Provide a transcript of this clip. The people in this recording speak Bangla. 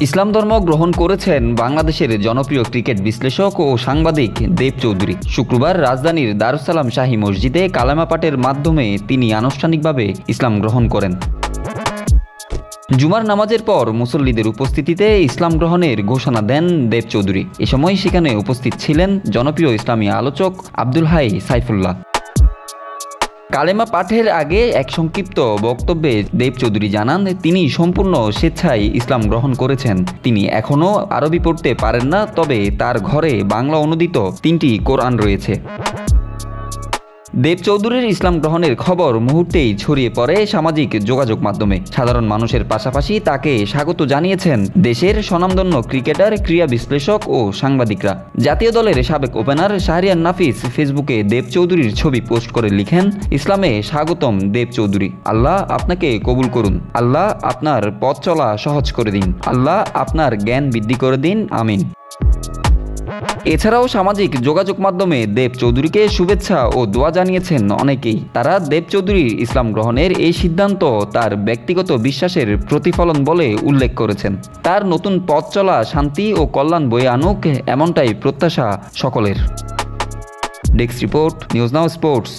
ইসলাম ধর্ম গ্রহণ করেছেন বাংলাদেশের জনপ্রিয় ক্রিকেট বিশ্লেষক ও সাংবাদিক দেব চৌধুরী। শুক্রবার রাজধানীর দারুসালাম শাহী মসজিদে কালেমা পাঠের মাধ্যমে তিনি আনুষ্ঠানিকভাবে ইসলাম গ্রহণ করেন। জুমার নামাজের পর মুসল্লিদের উপস্থিতিতে ইসলাম গ্রহণের ঘোষণা দেন দেব চৌধুরী। এ সময় সেখানে উপস্থিত ছিলেন জনপ্রিয় ইসলামী আলোচক আব্দুল হাই সাইফুল্লাহ। কালেমা পাঠের আগে এক সংক্ষিপ্ত বক্তব্যে দেব চৌধুরী জানান, তিনি সম্পূর্ণ স্বেচ্ছায় ইসলাম গ্রহণ করেছেন। তিনি এখনও আরবি পড়তে পারেন না, তবে তার ঘরে বাংলা অনুদিত 3টি কোরআন রয়েছে। দেব চৌধুরীর ইসলাম গ্রহণের খবর মুহূর্তেই ছড়িয়ে পড়ে সামাজিক যোগাযোগ মাধ্যমে। সাধারণ মানুষের পাশাপাশি তাকে স্বাগত জানিয়েছেন দেশের স্বনামধন্য ক্রিকেটার, ক্রীড়া বিশ্লেষক ও সাংবাদিকরা। জাতীয় দলের সাবেক ওপেনার শাহরিয়ার নাফিস ফেসবুকে দেব চৌধুরীর ছবি পোস্ট করে লিখেন, ইসলামে স্বাগতম দেব চৌধুরী। আল্লাহ আপনাকে কবুল করুন। আল্লাহ আপনার পথ চলা সহজ করে দিন। আল্লাহ আপনার জ্ঞান বৃদ্ধি করে দিন। আমিন। এছাড়াও সামাজিক যোগাযোগ মাধ্যমে দেব চৌধুরীকে শুভেচ্ছা ও দোয়া জানিয়েছেন অনেকেই। তারা দেব চৌধুরীর ইসলাম গ্রহণের এই সিদ্ধান্ত তার ব্যক্তিগত বিশ্বাসের প্রতিফলন বলে উল্লেখ করেছেন। তার নতুন পথ চলা শান্তি ও কল্যাণ বয়ে আনুক, এমনটাই প্রত্যাশা সকলের। Desk report, news now sports.